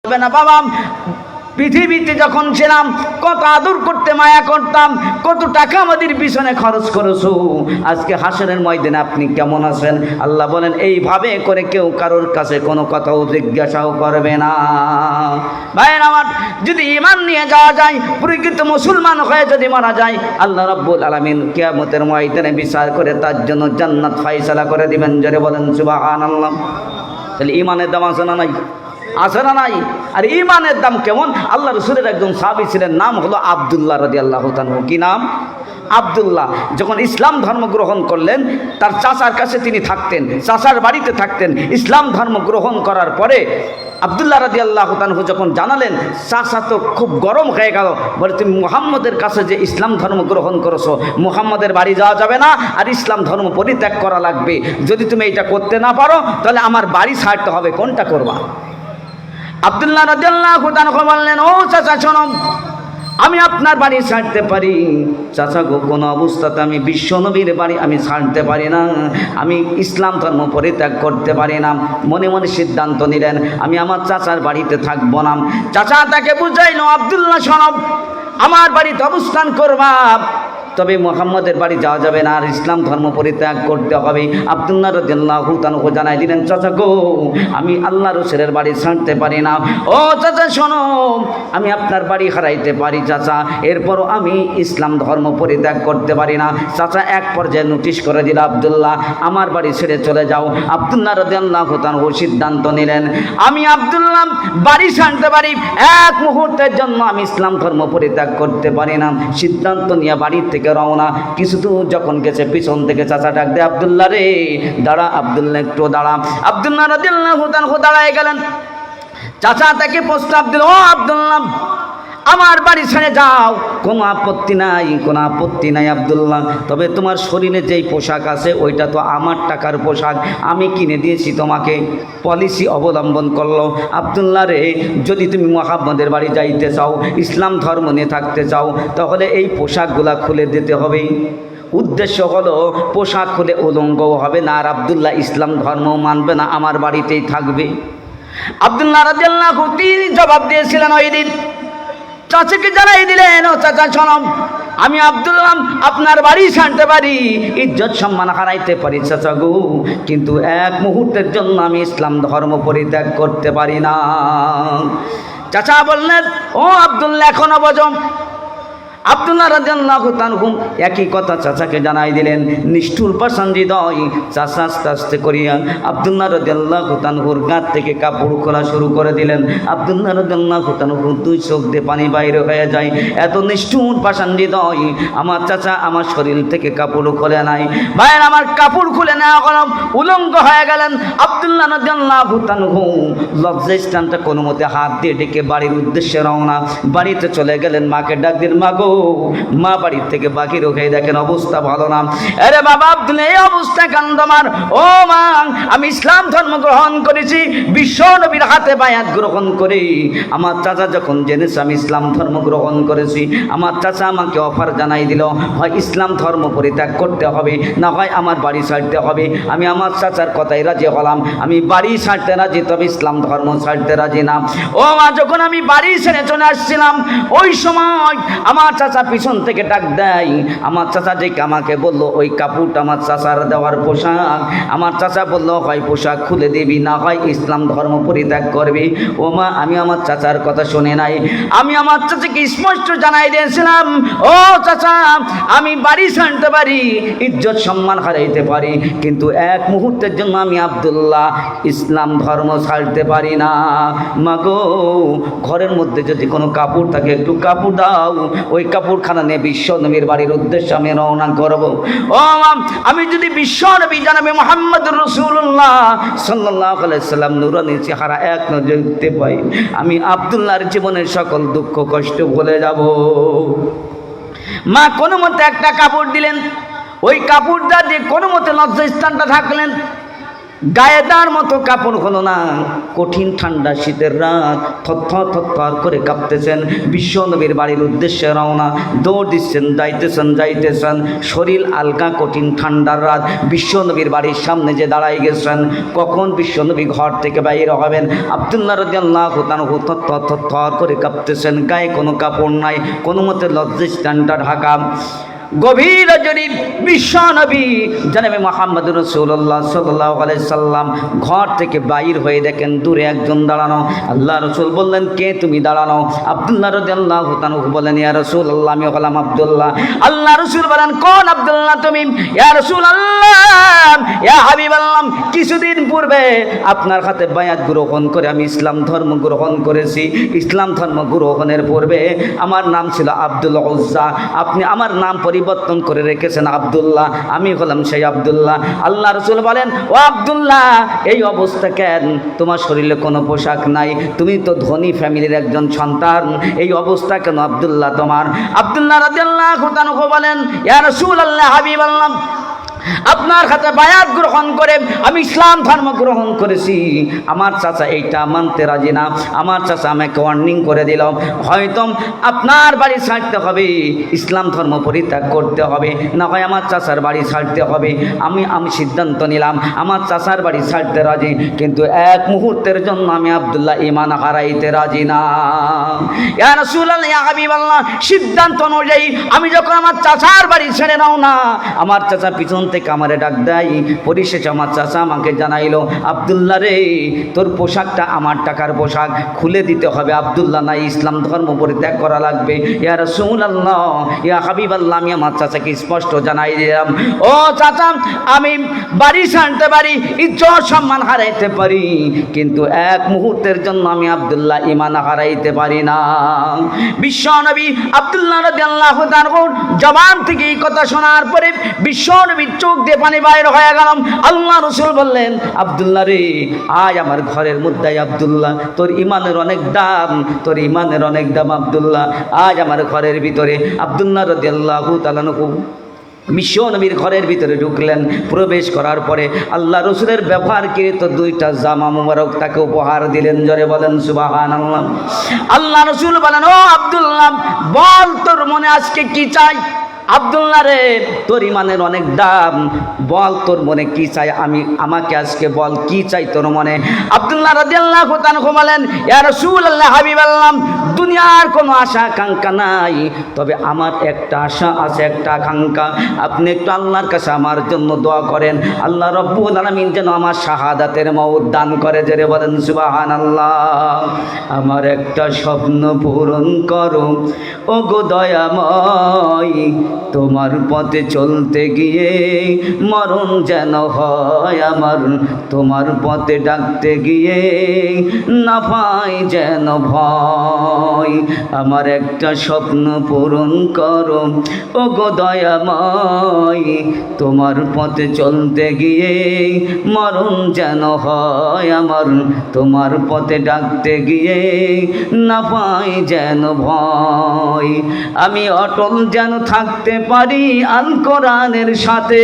না বাবা, পৃথিবীতে যখন ছিলাম কত আদর করতে মায়া করতাম, কত টাকা আমাদের পিছনে খরচ করেছো, আজকে হাসরের ময়দানে আপনি কেমন আছেন? আল্লাহ বলেন এইভাবে করে কেউ কারোর কাছে কোনো কথাও জিজ্ঞাসাও করবে না। ভাইয়ের আমার, যদি ঈমান নিয়ে যাওয়া যায়, প্রকৃত মুসলমান হয়ে যদি মারা যায়, আল্লাহ রাব্বুল আলামিন কিয়ামতের ময়দানে বিচার করে তার জন্য জান্নাত ফয়সালা করে দিবেন। জোরে বলেন সুবহানাল্লাহ। তাহলে ঈমানের দাম আছে না নাই? আছে না নাই? আর ঈমানের দাম কেমন? আল্লাহ রাসূলের একজন সাহাবী ছিলেন, নাম হলো আব্দুল্লাহ রাদিয়াল্লাহু তাআলা। কি নাম? আব্দুল্লাহ। যখন ইসলাম ধর্ম গ্রহণ করলেন, তার চাচার কাছে তিনি থাকতেন, চাচার বাড়িতে থাকতেন। ইসলাম ধর্ম গ্রহণ করার পরে আব্দুল্লাহ রাদিয়াল্লাহু তাআলা যখন জানালেন, চাচা তো খুব গরম হয়ে গেল, বলে তুমি মুহাম্মদের কাছে যে ইসলাম ধর্ম গ্রহণ করেছো, মুহাম্মদের বাড়ি যাওয়া যাবে না, আর ইসলাম ধর্ম পরিত্যাগ করা লাগবে। যদি তুমি এটা করতে না পারো তাহলে আমার বাড়ি ছাড়তে হবে, কোনটা করবা? আব্দুল্লাহ রাদিয়াল্লাহু তাআলা বললেন, ও চাচা শোনো, আমি আপনার বাড়ি ছাড়তে পারি। চাচা গো, কোনো অবস্থাতে আমি বিশ্ব নবীর বাড়ি আমি ছাড়তে পারি না, আমি ইসলাম ধর্ম পরিত্যাগ করতে পারি না। মনে মনে সিদ্ধান্ত নিলেন, আমি আমার চাচার বাড়িতে থাকবো না। চাচা তাকে বুঝাইলো, আব্দুল্লাহ শোনো, আমার বাড়িতে অবস্থান করবা, তবে মুহাম্মদের বাড়ি যাওয়া যাবে না, আর ইসলাম ধর্ম পরিত্যাগ করতে হবে। আব্দুল্লাহ রাদিয়াল্লাহু তাআলা জানাই দিলেন, চাচা গো, আমি আল্লাহ রাসূলের বাড়ি ছাড়তে পারি না। ও চাচা শোনো, আমি আপনার বাড়ি হারাইতে পারি চাচা, এরপরও আমি ইসলাম ধর্ম পরিত্যাগ করতে পারি না। চাচা এক পর্যায়ে নোটিশ করে দিল, আব্দুল্লাহ আমার বাড়ি ছেড়ে চলে যাও। আব্দুল্লাহ রাদিয়াল্লাহু তাআলা সিদ্ধান্ত নিলেন, আমি আব্দুল্লাহ বাড়ি ছাড়তে পারি, এক মুহূর্তের জন্য আমি ইসলাম ধর্ম পরিত্যাগ করতে পারি না। সিদ্ধান্ত নিয়ে বাড়ির থেকে রওনা। কিছু দূর যখন গেছে, পিছন থেকে চাচা ডাক দেয়, আব্দুল্লাহ রে দাঁড়া, আব্দুল্লাহ একটু দাঁড়া। আব্দুল্লাহ রাদিয়াল্লাহু তাআলা দাঁড়ায় গেলেন। চাচা তাকে প্রস্তাব দিল, ও আব্দুল্লাহ আমার বাড়ি ছেড়ে যাও, কোনো আপত্তি নাই, কোনো আপত্তি নাই আব্দুল্লাহ, তবে তোমার শরীরে যেই পোশাক আছে ওইটা তো আমার টাকার পোশাক, আমি কিনে দিয়েছি তোমাকে। পলিসি অবলম্বন করলো, আব্দুল্লাহ রে যদি তুমি মুহাম্মদের বাড়ি যাইতে চাও, ইসলাম ধর্ম নিয়ে থাকতে চাও, তাহলে এই পোশাকগুলা খুলে দিতে হবে। উদ্দেশ্য হলো পোশাক খুলে উলঙ্গও হবে না, আর আব্দুল্লাহ ইসলাম ধর্ম মানবে না, আমার বাড়িতেই থাকবে। আব্দুল্লাহ রাদিয়াল্লাহু তিনি জবাব দিয়েছিলেন ওই দিন, চাচাকে জানাই দিলেন, ও চাচা শোনো, আমি আব্দুল্লাহ আপনার বাড়ি ছাড়তে পারি, ইজ্জত সম্মান হারাইতে পারি চাচা গো, কিন্তু এক মুহূর্তের জন্য আমি ইসলাম ধর্ম পরিত্যাগ করতে পারি না। চাচা বললেন, ও আব্দুল্লাহ এখনো বোঝো। আব্দুল্লাহ রাদিয়াল্লাহু তাআলা একই কথা চাচাকে জানাই দিলেন। নিষ্ঠুর পাষাণ হৃদয় চাচা আস্তে আস্তে করিয়া আব্দুল্লাহ রাদিয়াল্লাহু তাআলার গাঁট থেকে কাপড় খোলা শুরু করে দিলেন। আব্দুল্লাহ রাদিয়াল্লাহু তাআলা দুই চোখ দিয়ে পানি বাইরে হয়ে যায়, এত নিষ্ঠুর পাষাণ হৃদয়। আমার চাচা আমার শরীর থেকে কাপড় খুলে নাই, ভাইয়ের আমার কাপড় খুলে নেওয়া গেল, উলঙ্গ হয়ে গেলেন। আব্দুল্লাহ রাদিয়াল্লাহু তাআলা লজ্জা স্থানটা কোনো মতে হাত দিয়ে ডেকে বাড়ির উদ্দেশ্যে রওনা। বাড়িতে চলে গেলেন, মাকে ডাক দিলেন, মা গো, মা বাড়ির থেকে বাকি রোখে দেখেন অবস্থা ভালো না। আরে বাবা আব্দুল্লাহ এই অবস্থা কেন তোমার? ও মা, আমি ইসলাম ধর্ম গ্রহণ করেছি, বিশ্ব নবীর হাতে বায়াত গ্রহণ করে। আমার চাচা যখন জেনেছে আমি ইসলাম ধর্ম গ্রহণ করেছি, আমার চাচা আমাকে অফার জানাই দিল, হয় ইসলাম ধর্ম পরিত্যাগ করতে হবে, না হয় আমার বাড়ি ছাড়তে হবে। আমি আমার চাচার কথাই রাজি হলাম, আমি বাড়ি ছাড়তে রাজি, তবে ইসলাম ধর্ম ছাড়তে রাজি না। ও মা, যখন আমি বাড়ি ছেড়ে চলে আসছিলাম, ওই সময় আমার চাচা পিছন থেকে ডাক দেয়। আমার চাচা যে আমাকে বললো ওই কাপড়টা আমার চাচার দেওয়ার পোশাক, আমার চাচা বললো হয় পোশাক খুলে দিবি, না হয় ইসলাম ধর্ম পরিত্যাগ করবি। ও মা, আমি আমার চাচার কথা শুনে নাই, আমি আমার চাচাকে স্পষ্ট জানাই দিয়েছিলাম, ও চাচা আমি বাড়ি ছাড়তে পারি, ইজ্জত সম্মান হারাইতে পারি, কিন্তু এক মুহূর্তের জন্য আমি আব্দুল্লাহ ইসলাম ধর্ম ছাড়তে পারি না। মাগো, ঘরের মধ্যে যদি কোনো কাপড় থাকে একটু কাপড় দাও, ওই কাপড়খানা নিয়ে বিশ্ব নবীর বাড়ির উদ্দেশ্যে আমি রওনা করব। ও আমি যদি বিশ্ব নবী জানাবে মুহাম্মদুর রাসূলুল্লাহ সাল্লাল্লাহু আলাইহি সাল্লাম নূরানী চেহারা এক নজর দেখতে পাই, আমি আব্দুল্লাহর জীবনের সকল দুঃখ কষ্ট ভুলে যাব। মা কোনো মতে একটা কাপড় দিলেন, ওই কাপড়টা দিয়ে কোনো মতে লজ্জা স্থানটা থাকলেন, গায়ে তার মতো কাপড় হলো না, কঠিন ঠান্ডা শীতের রাত, থরথর করে কাঁপতেছেন। বিশ্ব নবীর বাড়ির উদ্দেশ্যে রওনা, দৌড় দিচ্ছেন, যাইতেছেন, শরীর আলগা, কঠিন ঠান্ডার রাত। বিশ্ব নবীর বাড়ির সামনে যে দাঁড়াই গেছেন, কখন বিশ্ব নবী ঘর থেকে বাইরে হবেন। আব্দুল্লাহ রাদিয়াল্লাহু তাআলা থর করে কাঁপতেছেন, গায়ে কোনো কাপড় নাই, কোনো মতে লজ্জাস্থানটা ঢাকা। গভীর রজনী বিশ্ব নবী জনাবে মুহাম্মদ রাসূলুল্লাহ সাল্লাল্লাহু আলাইহি সাল্লাম ঘর থেকে বাইর হয়ে দেখেন দূরে একজন দাঁড়ানো। আল্লাহ রাসূল বললেন, কে তুমি দাঁড়ানো? আব্দুল্লাহ রাদিয়াল্লাহু তাআলা বলেন, ইয়া রাসূলুল্লাহ, আমি হলাম আব্দুল্লাহ। আল্লাহ রাসূল বলেন, কোন আব্দুল্লাহ তুমি? ইয়া রাসূলুল্লাহ, ইয়া হাবিবাল্লাহ, কিছুদিন পূর্বে আপনার হাতে বায়াত গ্রহণ করে আমি ইসলাম ধর্ম গ্রহণ করেছি। ইসলাম ধর্ম গ্রহণের পূর্বে আমার নাম ছিল আব্দুল উজ্জা, আপনি আমার নাম পরিবর্তন করে রেখেছেন আব্দুল্লাহ, আমি হলাম সেই আব্দুল্লাহ। আল্লাহ রাসূল বলেন, ও আব্দুল্লাহ, এই অবস্থা কেন? তোমার শরীরে কোনো পোশাক নাই, তুমি তো ধনী ফ্যামিলির একজন সন্তান, এই অবস্থা কেন আব্দুল্লাহ তোমার? আব্দুল্লাহ রাদিয়াল্লাহু তাআলা বলেন, ইয়া রাসূলুল্লাহ, হাবিবাল্লাহ, আপনার হাতে বায়াত গ্রহণ করে আমি ইসলাম ধর্ম গ্রহণ করেছি। আমার চাচা এইটা মানতে রাজি না। আমার চাচা আমাকে ওয়ার্নিং করে দিল, হয়তো আপনার বাড়ি ছাড়তে হবে, ইসলাম ধর্ম পরিত্যাগ করতে হবে, না হয় আমার চাচার বাড়ি ছাড়তে হবে। আমি সিদ্ধান্ত নিলাম আমার চাচার বাড়ি ছাড়তে রাজি, কিন্তু এক মুহূর্তের জন্য আমি আব্দুল্লাহ ঈমান হারাইতে রাজি না। ইয়া রাসূলুল্লাহ, ইয়া হাবিবাল্লাহ, সিদ্ধান্ত অনুযায়ী আমি যখন আমার চাচার বাড়ি ছেড়ে নাও না, আমার চাচা পিছন থেকে আমারে ডাক দেয়। পরিশেষে আমার চাচা আমাকে জানাইলো, আব্দুল্লাহ রে, তোর পোশাকটা আমার টাকার পোশাক, খুলে দিতে হবে। আব্দুল্লাহ নাই, ইসলাম ধর্ম পরিত্যাগ করা লাগবে। ইয়া রাসূলুল্লাহ, ইয়া হাবিবাল্লাহ, আমি আমার চাচাকে স্পষ্ট জানাই দিলাম, ও চাচা, আমি বাড়ি ছাড়তে পারি, ইজ্জত সম্মান হারাইতে পারি, কিন্তু এক মুহূর্তের জন্য আমি আব্দুল্লাহ ঈমান হারাইতে পারি না। বিশ্ব নবী আব্দুল্লাহ রাদিয়াল্লাহু তাআলা জবান থেকে এই কথা শোনার পরে বিশ্ব নবীর চোখ দিয়ে পানি বাইর হয়ে গেল। আল্লাহ রাসূল বললেন, আব্দুল্লাহ রে, আয় আমার ঘরের মধ্যে, আব্দুল্লাহ, তোর ঈমানের অনেক দাম, তোর ঈমানের অনেক দাম আব্দুল্লাহ, আজ আমার ঘরের ভিতরে। আব্দুল্লাহ রাদিয়াল্লাহু তাআলা বিশ্ব নবীর ঘরের ভিতরে ঢুকলেন। প্রবেশ করার পরে আল্লাহ রসুলের ব্যবহারকৃত দুইটা জামা মুবারক তাকে উপহার দিলেন। জোরে বলেন সুবহানাল্লাহ। আল্লাহ রসুল বলেন, ও আব্দুল্লাহ, বল তোর মনে আজকে কি চাই? আব্দুল্লাহ রে, তোর ঈমানের অনেক দাম, বল তোর মনে কি চাই, আমাকে আজকে বল কি চাই তোর মনে। আব্দুল্লাহ রাদিয়াল্লাহু তাআলা বলেন, ইয়া রাসূলুল্লাহ, হাবিবাল্লাহ, দুনিয়ার কোনো আশা আকাঙ্ক্ষা নাই, তবে আমার একটা আশা আছে, একটা আকাঙ্ক্ষা। আপনি একটু আল্লাহর কাছে আমার জন্য দোয়া করেন, আল্লাহ রব্বুল আলামিন যেন আমার শাহাদাতের মওত দান করে। জোরে বলেন সুবহানাল্লাহ। আমার একটা স্বপ্ন পূরণ করো ও গো দয়াময়, তোমার পথে চলতে গিয়ে মরণ যেন হয় আমার, তোমার পথে ডাকতে গিয়ে না পাই যেন ভয়। আমার একটা স্বপ্ন পূরণ করো ও গো দয়াময়, তোমার পথে চলতে গিয়ে মরণ যেন হয় আমার, তোমার পথে ডাকতে গিয়ে না পাই যেন ভয়। আমি অটল যেন থাকতে পারি আল কোরআনের সাথে,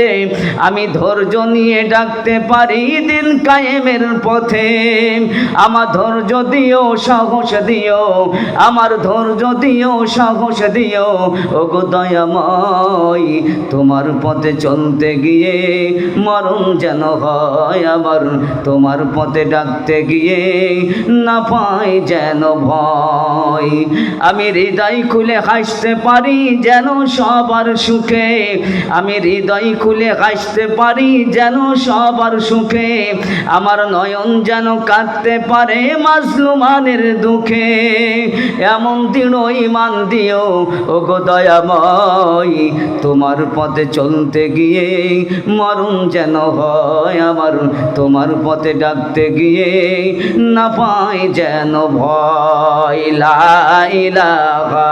আমি ধৈর্য নিয়ে ডাকতে পারি দিন কায়েমের পথে। আমার ধৈর্য দিও, সাহস দিও, আমার ধৈর্য দিও, সাহস দিও ও গো দয়াময়, তোমার পথে চলতে গিয়ে মরণ যেন হয় আমার, তোমার পথে ডাকতে গিয়ে না পাই যেন ভয়। আমি হৃদয় খুলে হাসতে পারি যেন সবার সুখে, আমি হৃদয় খুলে হাসতে পারি যেন সবার সুখে, আমার নয়ন যেন কাঁদতে পারে মাজলুমানের দুঃখে। এমন দৃঢ় ঈমান দিও ও গো দয়াময়, তোমার পথে চলতে গিয়ে মরণ যেন হয় আমার, তোমার পথে ডাকতে গিয়ে না পাই যেন ভয়। লা ইলাহা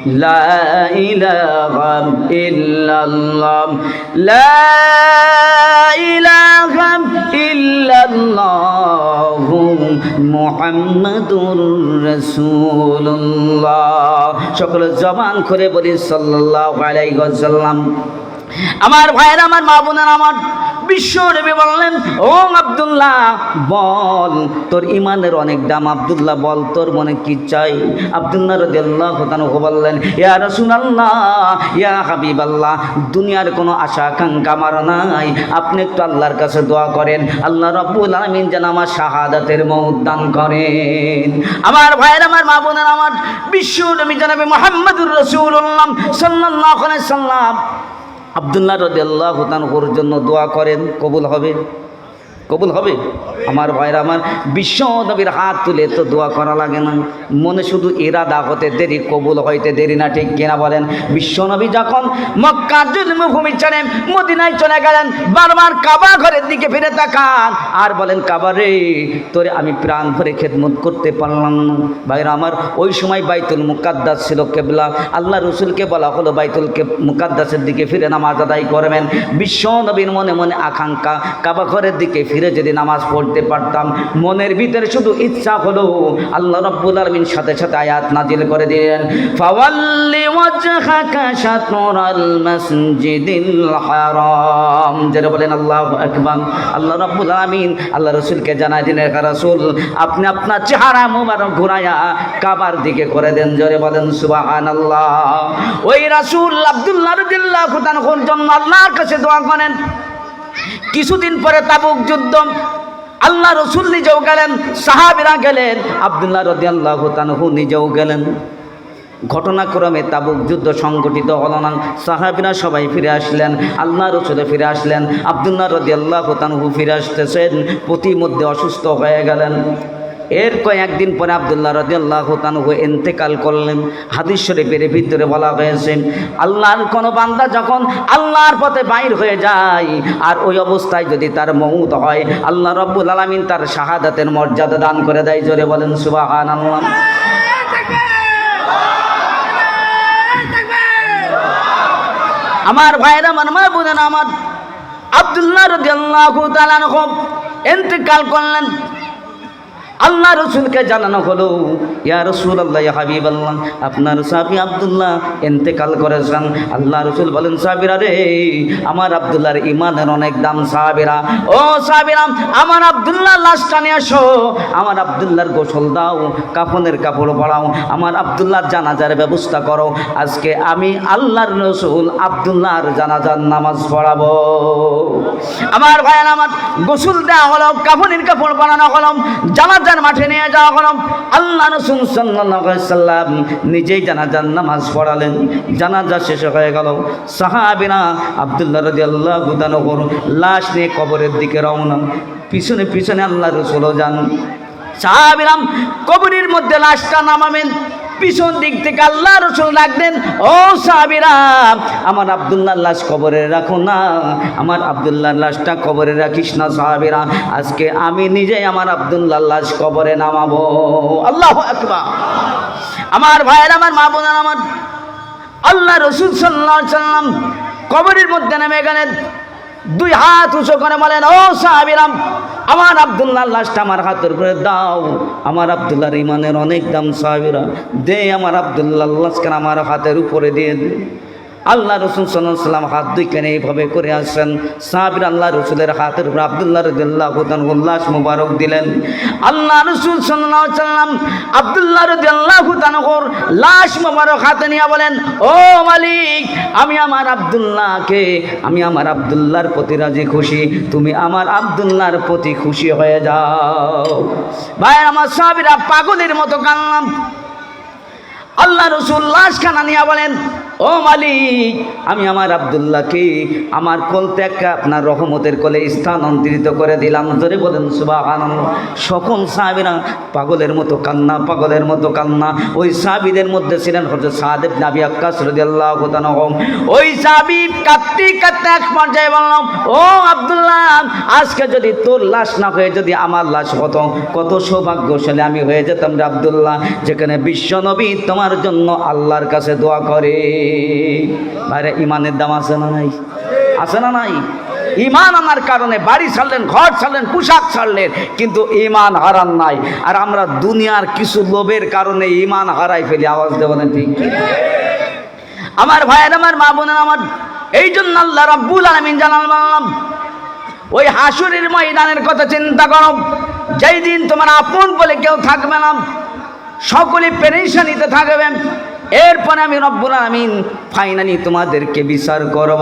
لا إله إلا الله لا ইলাহা ইল্লাল্লাহু মুহাম্মাদুর রাসূলুল্লাহ। সকলে জবান করে বলি সাল্লাল্লাহু আলাইহি ওয়াসাল্লাম। আমার ভাইয়েরা, আমার মা বোনেরা, আমার বিশ্ব নবী বললেন, ও আব্দুল্লাহ বল, তোর ইমানের অনেক দাম। আব্দুল্লাহ বল, তোর মনে কি চাই? আব্দুল্লাহ রাদিয়াল্লাহু তাআলা বললেন, ইয়া রাসূলুল্লাহ, ইয়া হাবিবাল্লাহ, দুনিয়ার কোনো আশা আকাঙ্ক্ষা আমার নাই, আপনি একটু আল্লাহর কাছে দোয়া করেন, আল্লাহ রাব্বুল আলামিন যেন আমার শাহাদাতের মওত দান করেন। আমার ভাইয়েরা, আমার মা বোনেরা, আমার বিশ্ব নবী জনাবে মুহাম্মদুর রাসূলুল্লাহ সাল্লাল্লাহু আলাইহি ওয়াসাল্লাম আব্দুল্লাহ রাদিয়াল্লাহু তাআলার জন্য দোয়া করেন, কবুল হবে? কবুল হবে? আমার ভাইরা, আমার বিশ্ব নবীর হাত তুলে তো দোয়া করা লাগে না, মনে শুধু ইরাদা হতে দেরি, কবুল হইতে দেরি না, ঠিক কিনা বলেন? বিশ্ব নবী যখন মক্কার জন্মভূমি ছেড়ে মদিনায় চলে গেলেন, বারবার কাবা ঘরের দিকে ফিরে তাকান আর বলেন, কাবা রে, তোরে আমি প্রাণ ভরে খেদমত করতে পারলাম না। ভাইরা আমার, ওই সময় বাইতুল মুকাদ্দাস ছিল কেবলা। আল্লাহ রসুলকে বলা হলো বাইতুল মুকাদ্দাসের দিকে ফিরে নামাজ আদায় করবেন। বিশ্ব নবীর মনে মনে আকাঙ্ক্ষা, কাবা ঘরের দিকে ফিরে যদি নামাজ পড়তে পারতাম। মনের ভিতরে শুধু ইচ্ছা হলো, আল্লাহ রাব্বুল আলামিন সাথে সাথে আয়াত নাজিল করে দিলেন, ফাওয়াল্লি ওয়াজহাকা শাতরাল মাসজিদিল হারাম। যারা বলেন আল্লাহু আকবার। আল্লাহ রাব্বুল আলামিন আল্লাহ রাসূলকে জানাই দিলেন, হে রাসূল, আপনি আপনার চেহারা মোবারক ঘুরায়া কাবার দিকে করে দেন। জোরে বলেন সুবহানাল্লাহ। ওই রাসূল আব্দুল্লাহ রাদিয়াল্লাহু তাআলার জন্য আল্লাহর কাছে দোয়া করেন। কিছুদিন পরে তাবুক যুদ্ধ, আল্লাহ রসুল নিজেও গেলেন, সাহাবীরা গেলেন, আব্দুল্লাহ রাদিয়াল্লাহু তাআলা নিজেও গেলেন। ঘটনাক্রমে তাবুক যুদ্ধ সংগঠিত হল না, সাহাবীরা সবাই ফিরে আসলেন, আল্লাহ রসুল ফিরে আসলেন, আব্দুল্লাহ রাদিয়াল্লাহু তাআলা ফিরে আসতেছেন, প্রতিমধ্যে অসুস্থ হয়ে গেলেন। এর কয়েকদিন পরে আব্দুল্লাহ রাদিয়াল্লাহু তাআলা ইন্তেকাল করলেন। হাদিস শরীফের ভিতরে বলা হয়েছে, আল্লাহর কোনো বান্দা যখন আল্লাহর পথে বাইর হয়ে যায় আর ওই অবস্থায় যদি তার মউত হয়, আল্লাহ রাব্বুল আলামিন তার শাহাদাতের মর্যাদা দান করে দেয়। জোরে বলেন সুবহানাল্লাহ। আমার ভাইরা, আমার মা বোনেরা, আমার আব্দুল্লাহ রাদিয়াল্লাহু তাআলা ইন্তেকাল করলেন। আল্লাহ রসুলকে জানানো হলো, ইয়া রাসূলুল্লাহ, ইয়া হাবিবাল্লাহ, আপনার সাহাবী আব্দুল্লাহ ইন্তেকাল করেছেন। আল্লাহ রসুল বলেন, সাহাবীরা রে, আমার আব্দুল্লাহর ইমানের অনেক দাম। সাহাবীরা, ও সাহাবীরা, আমার আব্দুল্লাহর লাশটা নিয়ে আসো, আমার আব্দুল্লাহর গোসল দাও, কাফনের কাপড় পরাও, আমার আব্দুল্লাহর জানাজার ব্যবস্থা করো। আজকে আমি আল্লাহর রসুল আব্দুল্লাহর জানাজার নামাজ পড়াবো। আমার ভাইয়েরা, আমার গোসল দেওয়া হলো, কাফনের কাপড় পরানো হলো, জানাজার মাঠে নিয়ে যাওয়া হলো। আল্লাহ রাসূল সাল্লাল্লাহু আলাইহি ওয়াসাল্লাম নিজেই জানাজার নামাজ পড়ালেন। জানাজা শেষ হয়ে গেল। সাহাবীরা আব্দুল্লাহ রাদিয়াল্লাহু তাআলার লাশ নিয়ে কবরের দিকে রওনা। পিছনে পিছনে আল্লাহ রাসূলও যান। সাহাবীরা কবরের মধ্যে লাশটা নামাবেন, পিছন দিক থেকে আল্লাহ রসুল ডাকলেন, ও সাহাবীরা, আমার আব্দুল্লাহর লাশ কবরে রাখো না, আমার আব্দুল্লাহর লাশটা কবরে রাখিস না। সাহাবীরা, আজকে আমি নিজেই আমার আব্দুল্লাহর লাশ কবরে নামাবো। আল্লাহু আকবার। আমার ভাইয়েরা, আমার মা বোনেরা, আমার আল্লাহ রসুল সাল্লাল্লাহু আলাইহি ওয়াসাল্লাম কবরের মধ্যে নেমে গেলেন। দুই হাত উঁচু করে বলেন, ও সাহাবীরা, আমার আব্দুল্লাহর লাশটা আমার হাতের উপরে দাও, আমার আব্দুল্লাহর ইমানের অনেক দাম। সাহাবীরা, দে আমার আব্দুল্লাহর লাশকে আমার হাতের উপরে দিয়ে দে। আল্লাহ রসুল সাল্লাল্লাহু আলাইহি ওয়াসাল্লাম হাত দুইখানে এইভাবে করে আসেন। সাহাবীরা আল্লাহ রসুলের হাতের উপর আব্দুল্লাহ রাদিয়াল্লাহু তাআলার লাশ মুবারক দিলেন। আল্লাহ রসুল সাল্লাল্লাহু আলাইহি ওয়াসাল্লাম আব্দুল্লাহ রাদিয়াল্লাহু তাআলার লাশ মুবারক হাতে নিয়ে বলেন, ও মালিক, আমি আমার আব্দুল্লাহকে, আমি আমার আব্দুল্লাহর প্রতি রাজি খুশি, তুমি আমার আব্দুল্লাহর প্রতি খুশি হয়ে যাও। ভাই আমার, সাহাবীরা পাগলের মতো কাঁদলাম। আল্লাহ রসুল লাশখানা নিয়ে বলেন, ও মালিক, আমি আমার আব্দুল্লাহকে আমার কোল থেকে আপনার রহমতের কোলে স্থানান্তরিত করে দিলাম। ধরে বলেন সুবহানাল্লাহ। সকল সাহাবীরা পাগলের মতো কান্না, পাগলের মতো কান্না। ওই সাহাবীদের মধ্যে ছিলেন হযরত সাদ ইবনে আবি ওয়াক্কাস রাদিয়াল্লাহু তাআলা। ওই সাহাবী কাঁদতে কাঁদতে এক পর্যায়ে বললাম, ও আব্দুল্লাহ, আজকে যদি তোর লাশ না হয়ে যদি আমার লাশ হতো, কত সৌভাগ্যশালী আমি হয়ে যেতাম রে আব্দুল্লাহ, যেখানে বিশ্ব নবী তোমার জন্য আল্লাহর কাছে দোয়া করে। ভাইরা, ইমানের দাম আছে না নাই? আছে না নাই? ঈমান আনার কারণে বাড়ি ছাড়লেন, ঘর ছাড়লেন, পোশাক ছাড়লেন, কিন্তু ঈমান হারান নাই। আর আমরা দুনিয়ার কিছু লোভের কারণে ঈমান হারাই ফেলি। আওয়াজ দেবেন ঠিক আমার ভাইয়ের, আমার মা বোনের, আমার এই জন্য আল্লাহ রাব্বুল আলামিন জানালাম ওই হাসরের ময়দানের কথা চিন্তা করো, যেই দিন তোমার আপন বলে কেউ থাকবে না, সকলে পেরেশানিতে থাকবেন। এরপরে আমি রব্বুল আলামিন ফাইনালি তোমাদেরকে বিচার করব।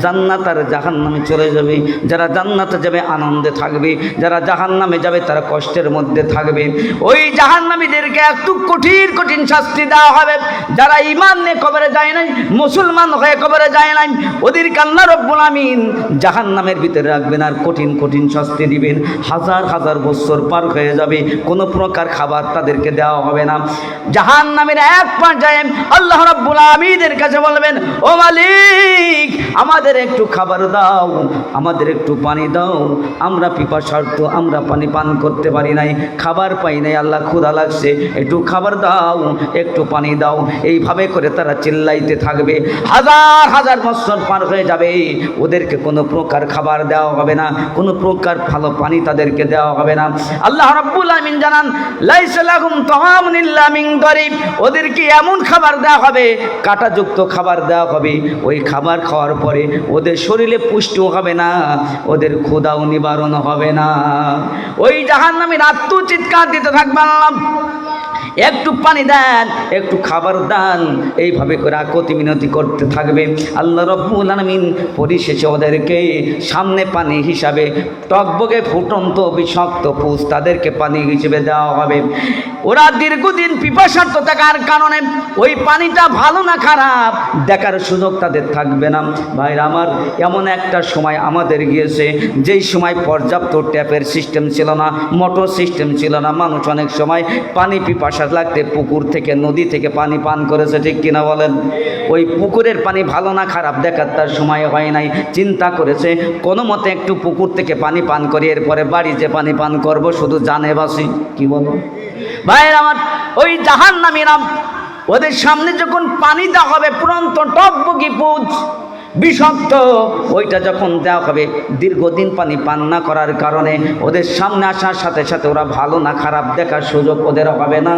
জান্নাত আর জাহান্নামে চলে যাবে। যারা জান্নাতে যাবে আনন্দে থাকবে, যারা জাহান্নামে যাবে তারা কষ্টের মধ্যে থাকবে। ওই জাহান্নামীদেরকে একটু কঠিন কঠিন শাস্তি দেওয়া হবে। যারা ঈমান নিয়ে কবরে যায় নাই, মুসলমান হয়ে কবরে যায় নাই, ওদেরকে আল্লাহ রব্বুল আলামিন জাহান্নামের ভিতরে রাখবেন আর কঠিন কঠিন শাস্তি দিবেন। হাজার হাজার বছর পার হয়ে যাবে, কোনো প্রকার খাবার তাদেরকে দেওয়া হবে না। জাহান্নামের এক পর্যায়ে আল্লাহ রাব্বুল আলামিনের কাছে বলবেন, ও মালিক, আমাদের একটু খাবার দাও, আমাদের একটু পানি দাও, আমরা পিপাসার্ত, আমরা পানি পান করতে পারি নাই, খাবার পাই নাই, আল্লাহ ক্ষুধা লাগছে, একটু খাবার দাও, একটু পানি দাও। এইভাবে করে তারা চিল্লাইতে থাকবে। হাজার হাজার বছর পার হয়ে যাবে, ওদেরকে কোনো প্রকার খাবার দেওয়া হবে না, কোনো প্রকার ভালো পানি তাদেরকে দেওয়া হবে না। আল্লাহ রাব্বুল আলামিন জানান, লাইসা লাহুম তাআমুন ইল্লা মিন দারিব, ওদেরকে এমন খাবার দেওয়া হবে, কাঁটাযুক্ত খাবার দেওয়া হবে। ওই খাবার খাওয়ার পরে ওদের শরীরে পুষ্টিও হবে না, ওদের ক্ষুধাও নিবারণ হবে না। ওই জাহান্নামীর আত্মচিৎকার দিতে থাকবে, একটু পানি দেন, একটু খাবার দেন, এইভাবে করে আকতি মিনতি করতে থাকবে। আল্লাহ রাব্বুল আলামিন পরিশেষে ওদেরকে সামনে পানি হিসাবে টকবগে ফুটন্ত বিষাক্ত পুষ তাদেরকে পানি হিসেবে দেওয়া হবে। ওরা দীর্ঘদিন পিপাসার্ত থাকার কারণে ওই পানিটা ভালো না খারাপ দেখার সুযোগ তাদের থাকবে না। ভাইরা আমার, এমন একটা সময় আমাদের গিয়েছে যেই সময় পর্যাপ্ত ট্যাপের সিস্টেম ছিল না, মোটর সিস্টেম ছিল না। মানুষ অনেক সময় পানি পিপাসা লাগতে পুকুর থেকে, নদী থেকে পানি পান করেছে, ঠিক কিনা বলেন? ওই পুকুরের পানি ভালো না খারাপ দেখার তার সময় হয় নাই। চিন্তা করেছে কোনো মতে একটু পুকুর থেকে পানি পান করি, এরপরে বাড়ি যে পানি পান করব, শুধু জানে বাসি। কি বলো ভাইয়ের আমার? ওই জাহান্নামীরা ওদের সামনে যখন পানি দেওয়া হবে, পুরন্ত টকবগি পুজ বিষাক্ত, ওইটা যখন দেওয়া হবে, দীর্ঘদিন পানি পান না করার কারণে ওদের সামনে আসার সাথে সাথে ওরা ভালো না খারাপ দেখার সুযোগ ওদের হবে না।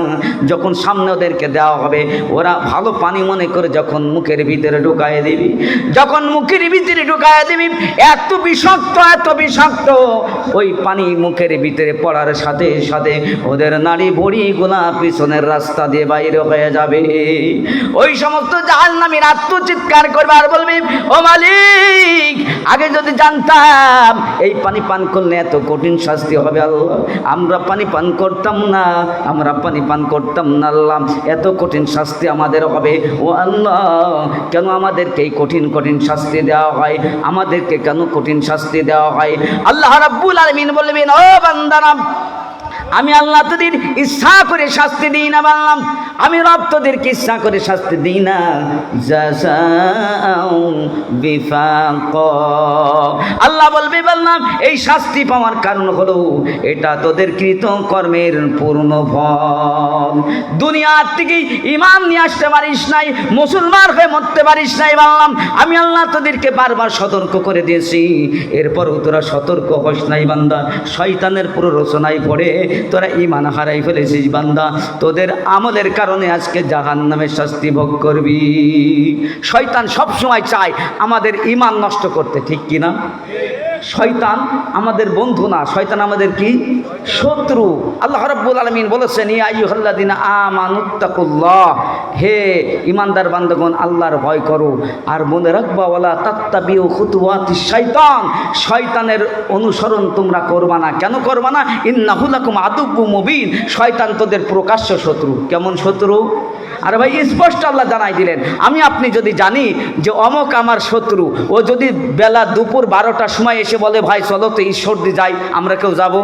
যখন সামনে ওদেরকে দেওয়া হবে, ওরা ভালো পানি মনে করে যখন মুখের ভিতরে ঢুকায় দিবি, যখন মুখের ভিতরে ঢুকায় দিবি, এত বিষাক্ত, এত বিষাক্ত, ওই পানি মুখের ভিতরে পড়ার সাথে সাথে ওদের নাড়ি ভুঁড়িগুলা পিছনের রাস্তা দিয়ে বাইরে হয়ে যাবে। ওই সমস্ত জাহান্নামীর আত্মচিৎকার করবে আর বলবে, ও মালিক, আগে যদি জানতাম এই পানি পান করলে এত কঠিন শাস্তি হবে, আল্লাহ, আমরা পানি পান করতাম না, আমরা পানি পান করতাম না, আল্লাহ, এত কঠিন শাস্তি আমাদের হবে। ও আল্লাহ, কেন আমাদেরকে এই কঠিন কঠিন শাস্তি দেওয়া হয়? আমাদেরকে কেন কঠিন শাস্তি দেওয়া হয়? আল্লাহ রাব্বুল আলামিন বলবেন, ও বান্দারা, আমি আল্লাহ তোদের ইচ্ছা করে শাস্তি দিই না, বললাম আমি রব তোদেরকে ইচ্ছা করে শাস্তি দিই না। জাযাউ বিফাক, আল্লাহ বলবে, বললাম এই শাস্তি পাওয়ার কারণ হলো এটা তোদের কৃত কর্মের পূর্ণ ফল। দুনিয়ার থেকে ঈমান নিয়ে আসতে পারিস নাই, মুসলমান হয়ে মরতে পারিস নাই, বললাম আমি আল্লাহ তোদেরকে বারবার সতর্ক করে দিয়েছি, এরপরও তোরা সতর্ক হস নাই বান্দা। শয়তানের প্ররোচনায় পড়ে তোরা ঈমান হারাই ফেলেছিস বান্দা, তোদের আমলের কারণে আজকে জাহান্নামের শাস্তি ভোগ করবি। শয়তান সব সময় চায় আমাদের ঈমান নষ্ট করতে, ঠিক কিনা? শয়তান আমাদের বন্ধু না, শয়তান আমাদের কি? শত্রু। আল্লাহ রাব্বুল আলামিন বলেছেন, ইয়া আইয়ুহাল্লাযিনা আমানুত্তাকুল্লাহ, হে ঈমানদার বান্দাগণ, আল্লাহর ভয় করো, আর মনে রাখবা, ওয়ালা তাত্তাবিউ খুতুওয়াতিশ শাইতান, শয়তানের অনুসরণ তোমরা করবা না। কেন করবা না? ইন্নাহু লাকুম আদুউম মুবিন, শয়তান তোদের প্রকাশ্য শত্রু। কেমন শত্রু? আরে ভাই, স্পষ্ট আল্লাহ জানাই দিলেন। আমি আপনি যদি জানি যে অমক আমার শত্রু, ও যদি বেলা দুপুর 12টার সময় এসে বলে, ভাই চলো তো ঈশ্বরদী যাই, আমরা কেউ যাব?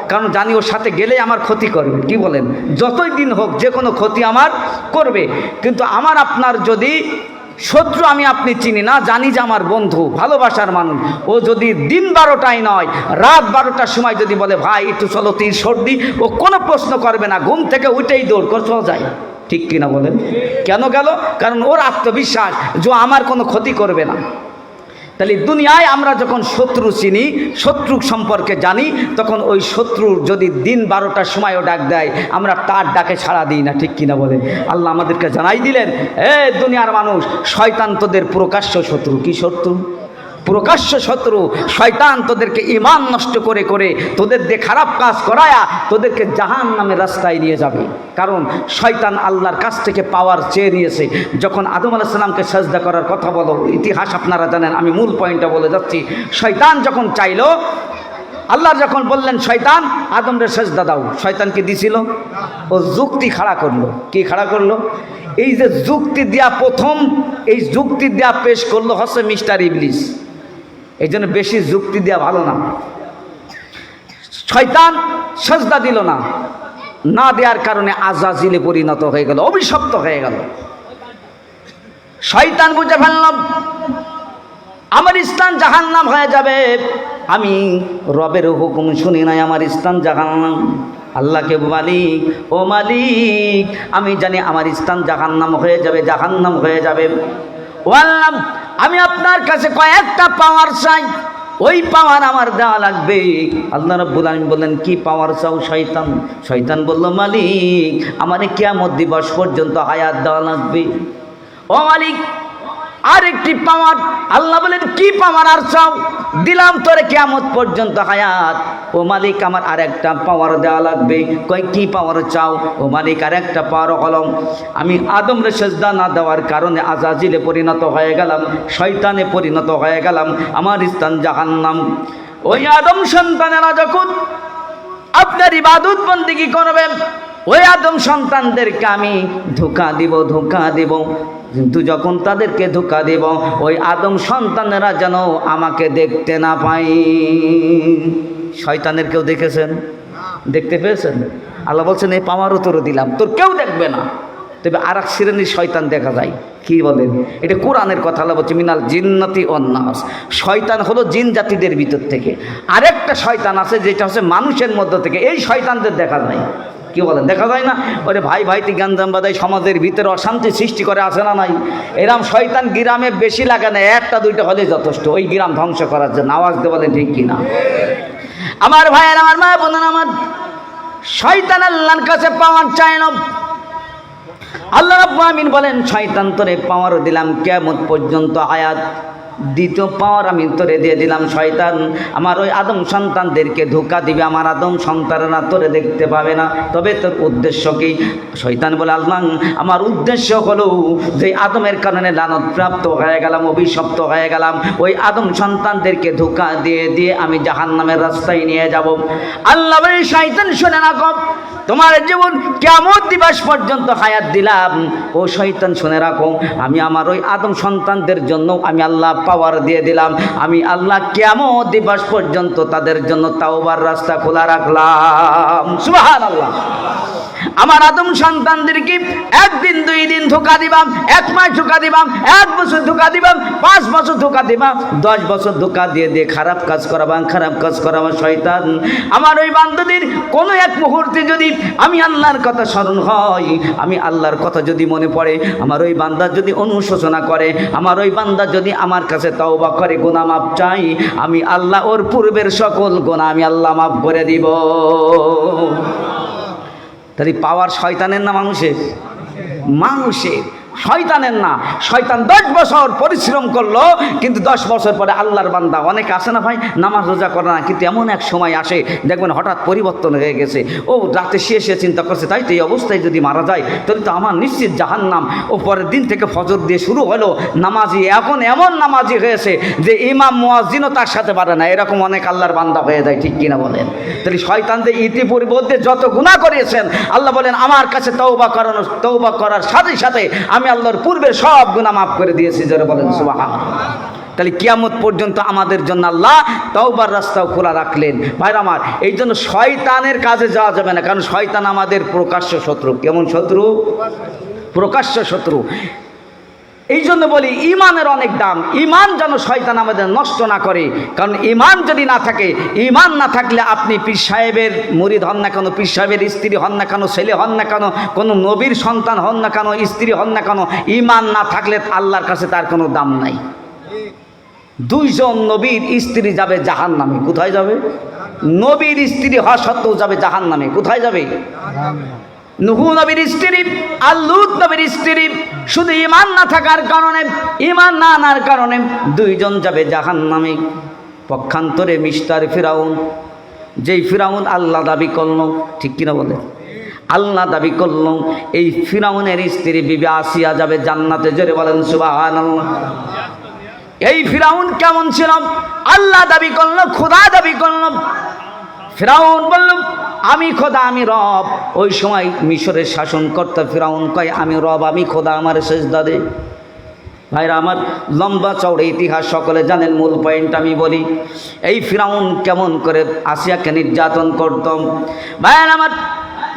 কারণ জানি ওর সাথে গেলে আমার ক্ষতি করবে। কি বলেন? যতই দিন হোক যে কোনো ক্ষতি আমার করবে। কিন্তু আমার আপনার যদি শত্রু আমি আপনি চিনি না, জানি যে আমার বন্ধু, ভালোবাসার মানুষ, ও যদি দিন 12টায় নয়, রাত 12টার সময় যদি বলে, ভাই একটু চলো তুই সর্দি, ও কোনো প্রশ্ন করবে না, ঘুম থেকে উঠেই দৌড় করে চলে যায়। ঠিক কিনা বলেন? কেন গেল? কারণ ওর আত্মবিশ্বাস যে আমার কোনো ক্ষতি করবে না। তাহলে দুনিয়ায় আমরা যখন শত্রু চিনি, শত্রু সম্পর্কে জানি, তখন ওই শত্রুর যদি দিন 12টার সময়ও ডাক দেয়, আমরা তার ডাকে সাড়া দিই না, ঠিক কিনা বলে? আল্লাহ আমাদেরকে জানাই দিলেন, দুনিয়ার মানুষ, শয়তান তোদের প্রকাশ্য শত্রু। কি শত্রু? প্রকাশ্য শত্রু। শয়তান তোদেরকে ঈমান নষ্ট করে করে তোদের দিয়ে খারাপ কাজ করায়া তোদেরকে জাহান্নামের রাস্তায় নিয়ে যাবে। কারণ শয়তান আল্লাহর কাছ থেকে পাওয়ার চেয়ে নিয়েছে। যখন আদম আলাইহিস সালামকে সাজদা করার কথা বলো, ইতিহাস আপনারা জানেন, আমি মূল পয়েন্টটা বলে যাচ্ছি। শয়তান যখন চাইলো, আল্লাহ যখন বললেন শয়তান আদমরে সাজদা দাও, শয়তান কি দিছিল? ও যুক্তি খাড়া করলো। কি খাড়া করলো? এই যে যুক্তি দেয়া, প্রথম এই যুক্তি দেয়া পেশ করলো হচ্ছে মিস্টার ইবলিস। এই জন্য বেশি যুক্তি দেওয়া ভালো না। শয়তান সাজদা দিল না, না দেওয়ার কারণে আজাজিলে পরিণত হয়ে গেল, অভিশপ্ত হয়ে গেল। শয়তান বুঝে ফেললাম আমার স্থান জাহান্নাম হয়ে যাবে। আমি রবের হুকুম শুনি নাই, আমার স্থান জাহান্নাম। আল্লাহকে মালিক, ও মালিক, আমি জানি আমার স্থান জাহান্নাম হয়ে যাবে, জাহান্নাম হয়ে যাবে। ও আল্লাহ, আমি আপনার কাছে কয়েকটা পাওয়ার চাই, ওই পাওয়ার আমার দেওয়া লাগবে। আল্লাহ রাব্বুল আলামিন বললেন, কি পাওয়ার চাও? শয়তান বলল, মালিক, আমারে কিয়ামত দিবস পর্যন্ত হায়াত দেওয়া লাগবে। ও মালিক, আরেকটি পাওয়ার। আল্লাহ বলেন, কি পাওয়ার আর চাও? দিলাম তোরে কিয়ামত পর্যন্ত হায়াত। ও মালিক, আমার আরেকটা পাওয়ার দেওয়া লাগবে। কয়, কি পাওয়ার চাও? ও মালিক, আরেকটা পাওয়ার হলো, আমি আদমরে সেজদা না দেওয়ার কারণে আজাজিলে পরিণত হয়ে গেলাম, শয়তানে পরিণত হয়ে গেলাম, আমার স্থান জাহান্নাম। ওই আদম সন্তানেরা যখন আপনার ইবাদত বন্দেগী করবেন, ওই আদম সন্তানদেরকে আমি ধোঁকা দিব। কিন্তু যখন তাদেরকে ধোঁকা দেব, ওই আদম সন্তানেরা যেন আমাকে দেখতে না পাই। শয়তানের কেউ দেখেছেন? দেখতে পেয়েছেন? আল্লাহ বলছেন, এই পাওয়ার উত্তর দিলাম, তোর কেউ দেখবে না, তবে আর এক শ্রেণীর শয়তান দেখা যায়। কি বলেন? এটা কোরআনের কথা। আল্লাহ বলছে, মিনাল জিন্নাতি ওয়ান নাস। শয়তান হলো জিন জাতিদের ভিতর থেকে। আরেকটা শয়তান আছে যেটা হচ্ছে মানুষের মধ্য থেকে। এই শয়তানদের দেখা যায়। কি বলেন? দেখা যায় না? ওরে ভাই ভাইতি গাঞ্জাম বাদাই সমাজের ভিতরে অশান্তি সৃষ্টি করে, আছে না নাই? এরম শয়তান গ্রামে বেশি লাগে না, একটা দুইটা হলে যথেষ্ট ওই গ্রাম ধ্বংস করার জন্য। আওয়াজ দিয়ে বলেন ঠিক কিনা? আমার ভাইয়ের, আমার মা বোনেরা, আমার শয়তান আল্লাহর কাছে পাওয়ার চায় না। আল্লাহ রাব্বুল আমিন বলেন, শয়তান তোরে পাওয়ার দিলাম কিয়ামত পর্যন্ত হায়াত। দ্বিতীয় পাওয়ার আমি তোরে দিয়ে দিলাম, শয়তান আমার ওই আদম সন্তানদেরকে ধোঁকা দিবে, আমার আদম সন্তানেরা তোরে দেখতে পাবে না। তবে তোর উদ্দেশ্য কি? শয়তান বলে, আল্লাহ, আমার উদ্দেশ্য হলো যে আদমের কারণে লানতপ্রাপ্ত হয়ে গেলাম, অভিশপ্ত হয়ে গেলাম, ওই আদম সন্তানদেরকে ধোঁকা দিয়ে দিয়ে আমি জাহান্নামের রাস্তায় নিয়ে যাব। আল্লাহ বলে, শয়তান শুনে না, কম তোমার জীবন কিয়ামত দিবস পর্যন্ত হায়াত দিলাম। ও শয়তান শুনে রাখো, আমি আমার ওই আদম সন্তানদের জন্য আমি আল্লাহ পাওয়ার দিয়ে দিলাম। আমি আল্লাহ কিয়ামত দিবস পর্যন্ত তাদের জন্য তাওবার রাস্তা খোলা রাখলাম। সুবহানাল্লাহ। আমার আদম সন্তানদেরকে একদিন, 2 দিন ধোঁকা দিবাম, 1 মাস ধোঁকা দিবাম, 1 বছর ধোঁকা দিবাম, 5 বছর ধোঁকা দিবাম, 10 বছর ধোঁকা দিয়ে দিয়ে খারাপ কাজ করাবাম। শয়তান আমার ওই বান্দাদের কোনো এক মুহূর্তে যদি আমি আল্লাহর কথা স্মরণ হয়, আমি আল্লাহর কথা যদি মনে পড়ে, আমার ওই বান্দা যদি অনুশোচনা করে, আমার ওই বান্দা যদি আমার কাছে তওবা করে, গুনাহ মাফ চাই, আমি আল্লাহ ওর পূর্বের সকল গুনাহ আমি আল্লাহ মাফ করে দিব। তাহলে পাওয়ার শয়তানের না মানুষের? মানুষের, শয়তানের না। শয়তান 10 বছর পরিশ্রম করলো, কিন্তু 10 বছর পরে আল্লাহর বান্দা অনেকে আসে না ভাই, নামাজ রোজা করে না, কিন্তু এমন এক সময় আসে দেখবেন হঠাৎ পরিবর্তন হয়ে গেছে। ও রাতে শুয়ে চিন্তা করছে, তাই তো এই অবস্থায় যদি মারা যায় তাহলে তো আমার নিশ্চিত জাহান্নাম। ও পরের দিন থেকে ফজর দিয়ে শুরু হলো নামাজি, এখন এমন নামাজি হয়েছে যে ইমাম মুয়াজ্জিনও তার সাথে পারে না। এরকম অনেক আল্লাহর বান্দা হয়ে যায়, ঠিক কিনা বলেন? তাহলে শয়তানদের ইতিপূর্বে যত গুনাহ করিয়েছেন, আল্লাহ বলেন আমার কাছে তওবা করার সাথে সাথে আমি আল্লাহর পূর্বের সব গুনাহ মাফ করে দিয়েছি। যারা বলেন সুবহানাল্লাহ। তাহলে কিয়ামত পর্যন্ত আমাদের জন্য আল্লাহ তওবার রাস্তাও খোলা রাখলেন। ভাইরা আমার, এই জন্য শয়তানের কাজে যাওয়া যাবে না, কারণ শয়তান আমাদের প্রকাশ্য শত্রু। কেমন শত্রু? প্রকাশ্য শত্রু। এই জন্য বলি ইমানের অনেক দাম। ইমান যেন শয়তান আমাদের নষ্ট না করে, কারণ ইমান যদি না থাকে, ইমান না থাকলে আপনি পীর সাহেবের মুরিদ হন না কেন, পীর সাহেবের স্ত্রী হন না কেন, ছেলে হন না কেন, কোনো নবীর সন্তান হন না কেন, স্ত্রী হন না কেন, ইমান না থাকলে আল্লাহর কাছে তার কোনো দাম নাই। দুইজন নবীর স্ত্রী যাবে জাহান্নামে। কোথায় যাবে? নবীর স্ত্রী হওয়া সত্ত্বেও যাবে জাহান্নামে। কোথায় যাবে? নূহ নবীর স্ত্রী আর লূত নবীর স্ত্রী শুধু ঈমান না থাকার কারণে, ঈমান না আনার কারণে দুইজন যাবে জাহান্নামে। পক্ষান্তরে মিস্টার ফিরাউন, যেই ফিরাউন আল্লাহ দাবি করল, ঠিক কিনা বলে? আল্লাহ দাবি করল, এই ফিরাউনের স্ত্রী বিবি আসিয়া যাবে জান্নাতে। জোরে বলেন সুবহানাল্লাহ। এই ফিরাউন কেমন ছিল? আল্লাহ দাবি করল, খোদা দাবি করল। ফিরাউন বলল আমি খোদা, আমি রব। ওই সময় মিশরের শাসনকর্তা ফিরাউন কয় আমি রব, আমি খোদা, আমার সেজদা দে। ভাইরা আমার, লম্বা চওড়া ইতিহাস সকলে জানেন, মূল পয়েন্ট আমি বলি। এই ফিরাউন কেমন করে আসিয়াকে নির্যাতন করতাম। ভাইরা আমার,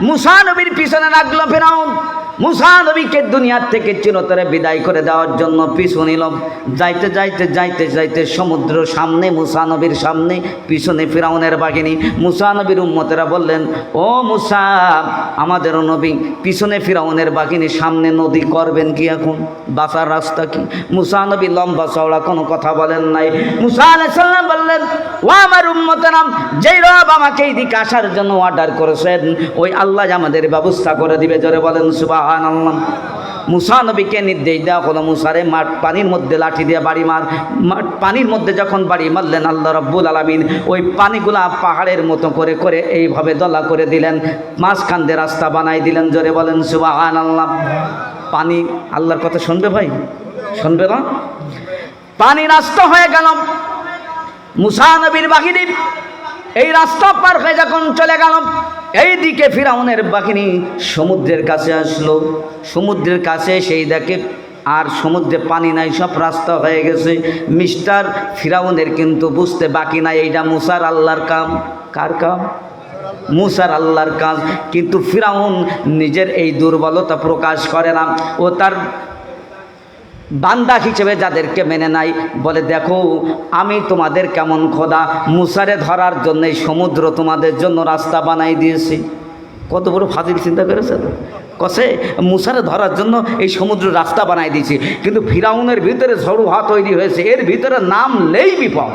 মুসা নবীর পিছনে লাগলো ফিরাউন। মুসা নবীকে দুনিয়ার থেকে চিরতরে বিদায় করে দেওয়ার জন্য পিছু নিল। যাইতে যাইতে যাইতে যাইতে সমুদ্র সামনে, মুসা নবীর সামনে, পিছনে ফিরাউনের বাহিনী। মুসা নবীর উম্মতেরা বললেন, ও মুসা, আমাদেরও নবী, পিছনে ফিরাউনের বাহিনী, সামনে নদী, করবেন কি এখন? বাঁচার রাস্তা কি? মুসা নবী লম্বা চওড়া কোনো কথা বলেন নাই। মুসা আলাইহিস সালাম বললেন, ও আমার উম্মতেরা, যেই রব আমাকে এই দিকে আসার জন্য অর্ডার করেছেন, ওই আল্লাহ আমাদের ব্যবস্থা করে দিবে। জোরে বলেন সুবহানাল্লাহ। মুসা নবীকে নির্দেশ দেওয়া হলো, মুসারে মাঠ পানির মধ্যে লাঠি দিয়ে বাড়ি মার। পানির মধ্যে যখন বাড়ি মারলেন, আল্লাহ রাব্বুল আলামিন ওই পানিগুলা পাহাড়ের মতো করে করে এইভাবে দলা করে দিলেন, মাঝখান দিয়ে রাস্তা বানাই দিলেন। জোরে বলেন সুবহানাল্লাহ। পানি, আল্লাহর কথা শুনবে ভাই? শুনবে না? পানি রাস্তা হয়ে গেল। মুসা নবীর বাহিনী এই রাস্তা পার হয়ে যখন চলে গেল, এইদিকে ফিরাউনের বাহিনী সমুদ্রের কাছে আসলো। সমুদ্রের কাছে সেই দেখে আর সমুদ্রে পানি নাই, সব রাস্তা হয়ে গেছে। মিস্টার ফিরাউনের কিন্তু বুঝতে বাকি নাই এইটা মুসার আল্লাহর কাম। কার কাম? মুসার আল্লাহর কাজ। কিন্তু ফিরাউন নিজের এই দুর্বলতা প্রকাশ করে না। ও তার বান্দা হিসেবে যাদেরকে মেনে নাই, বলে দেখো আমি তোমাদের কেমন খোদা, মুসারে ধরার জন্য এই সমুদ্র তোমাদের জন্য রাস্তা বানাই দিয়েছি। কত বড় ফাজিল চিন্তা করেছে। কসে মুসারে ধরার জন্য এই সমুদ্র রাস্তা বানাই দিয়েছি। কিন্তু ফিরাউনের ভিতরে ঝড়ু হাত তৈরি হয়েছে, এর ভিতরে নামলেই বিপদ।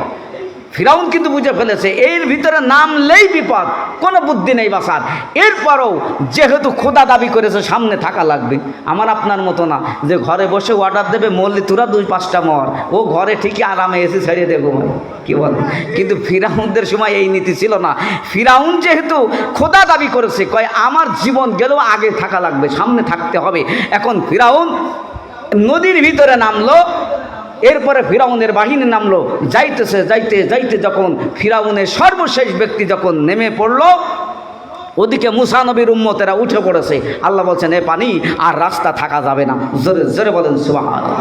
ফিরাউন কিন্তু বুঝে ফেলেছে এর ভিতরে নামলেই বিপদ, কোনো বুদ্ধি নেই বাসার। এরপরও যেহেতু খোদা দাবি করেছে, সামনে থাকা লাগবে। আমার আপনার মতো না যে ঘরে বসে অর্ডার দেবে, মরলি তোরা 2-5টা মর, ও ঘরে ঠিকই আরামে এসে ছেড়ে দেবো, কি বলে। কিন্তু ফিরাউনদের সময় এই নীতি ছিল না। ফিরাউন যেহেতু খোদা দাবি করেছে, কয় আমার জীবন গেলেও আগে থাকা লাগবে, সামনে থাকতে হবে। এখন ফিরাউন নদীর ভিতরে নামলো, এরপরে ফিরাউনের বাহিনী নামলো। যাইতেছে যাইতে যাইতে যখন ফিরাউনের সর্বশেষ ব্যক্তি যখন নেমে পড়লো, ওদিকে মুসা নবীর উম্মতেরা উঠে পড়েছে। আল্লাহ বলছেন, এ পানি আর রাস্তা থাকা যাবে না। জোরে জোরে বলেন সুবহানাল্লাহ।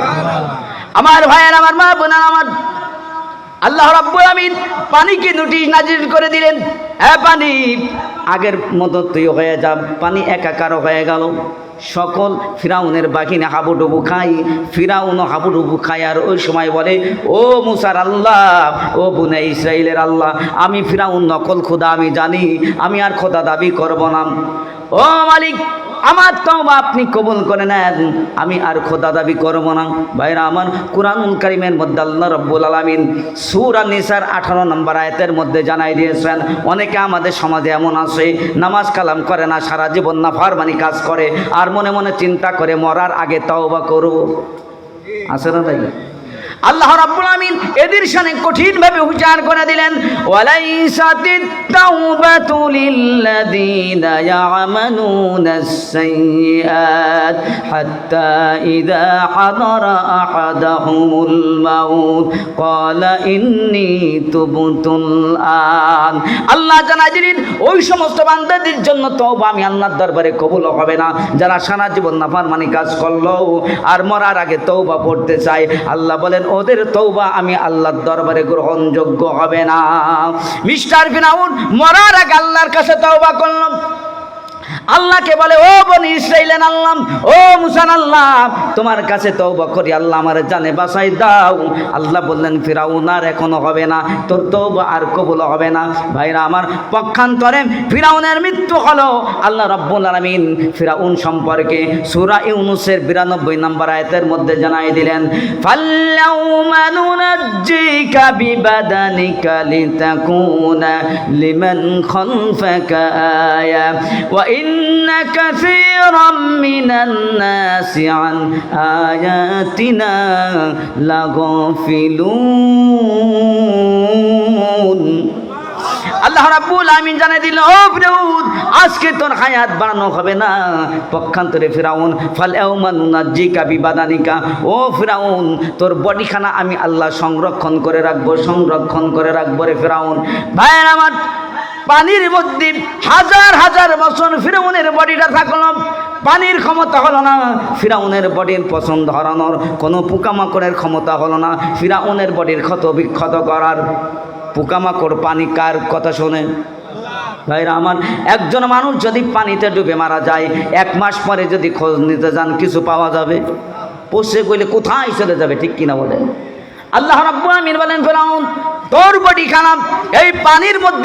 আমার ভাইয়ের, আমার মা বোনেরা, আমার আল্লাহ রাব্বুল আমিন পানিকে নোটিশ নাজিল করে দিলেন, এ পানি আগের মতো তুই হয়ে যা। পানি একাকার হয়ে গেল। সকল ফিরাউনের বাহিনী হাবুডুবু খাই, ফিরাউনও হাবুডুবু খায়। আর ওই সময় বলে, ও মুসার আল্লাহ, ও বনে ইসরাইলের আল্লাহ, আমি ফিরাউন নকল খোদা, আমি জানি, আমি আর খোদা দাবি করব না। ও মালিক, আমার তওবা আপনি কবুল করে নেন, আমি আর খোদা দাবি করব না। ভাইরা আমার, কুরআনুল কারীমের মধ্যে আল্লাহ রাব্বুল আলামিন সূরা নিসার 18 নম্বর আয়াতের মধ্যে জানাই দিয়েছেন, অনেকে আমাদের সমাজে এমন আছে, নামাজ কালাম করে না, সারা জীবন নাফরমানি কাজ করে, আর মনে মনে চিন্তা করে মরার আগে তওবা করব। আছে না তাই? আল্লাহ রাব্বুল আমিন এদের শানে কঠিনভাবে হুঁশিয়ার করে দিলেন, ওয়ালাইসাতিত তাওবাতু লিল্লাযীনা ইয়ামালুনাস সাইয়্যাত হাত্তা ইযা হাদারা আহাদাহুমুল মাউত ক্বালা ইন্নী তুবতুল আন। আল্লাহ জানাই দিলেন, ওই সমস্ত বান্দাদের জন্য তওবা আমি আল্লাহর দরবারে কবুল হবে না, যারা সারা জীবন নাফরমানি কাজ করলো আর মরার আগে তওবা পড়তে চায়। আল্লাহ বলেন, ওদের তওবা আমি আল্লাহর দরবারে গ্রহণযোগ্য হবে না। মিস্টার ফিরাউন মরার আগে আল্লাহর কাছে তওবা করল। আল্লাহকে বলে, ও বনি ইসরাইলের আল্লাহ, ও মুসার আল্লাহ, তোমার কাছে তওবা করি আল্লাহ আমার জানে বাঁচাই দাও। আল্লাহ বললেন, ফিরাউন আর এখনো হবে না, তোর তওবা আর কবুল হবে না। ভাইরা আমার, পক্ষান্তরে ফিরাউনের মৃত্যু হলো। আল্লাহ রাব্বুল আলামিন ফিরাউন সম্পর্কে সূরা ইউনূসের 92 নম্বর আয়াতের মধ্যে জানাই দিলেন, ফাল্লাউমা নুনাজ্জিকা বিবাদানিকা লিতাকুনা লিমান খালফাকা আয়া ওয়া ইন্না কাসীরাম মিনান নাসি আন আয়াতিনা লাগাফিলুন। আল্লাহ রাব্বুল আমিন জানিয়ে দিল, ও ফিরাউন, আজকে তোর হায়াত বাড়ানো হবে না। পক্ষান্তরে ফিরাউন, ফাল্লাউমা নুনাজ্জিকা বিবাদানিকা, ও ফিরাউন, তোর বডিখানা আমি আল্লাহ সংরক্ষণ করে রাখবো, সংরক্ষণ করে রাখবো রে ফিরাউন। ভাইয়ের আমার, পানির মধ্যে হাজার হাজার বছর ফিরাউনের বডিটা থাকলো, পানির ক্ষমতা হলো না। ফিরাউনের বডির পছন্দ ধরানোর কোনো পোকামাকড়ের ক্ষমতা হলো না ফিরাউনের বডির ক্ষত বিক্ষত করার। পোকামাকড় পানি কার কথা শোনে? ভাইরা আমার, একজন মানুষ যদি পানিতে ডুবে মারা যায়, 1 মাস পরে যদি খোঁজ নিতে যান কিছু পাওয়া যাবে? পচে গেলে কোথায় চলে যাবে, ঠিক কিনা বলেন? আল্লাহ রাব্বুল আমিন বলেন, ফিরাউন, তোর বডি খারাপ এই পানির মধ্যে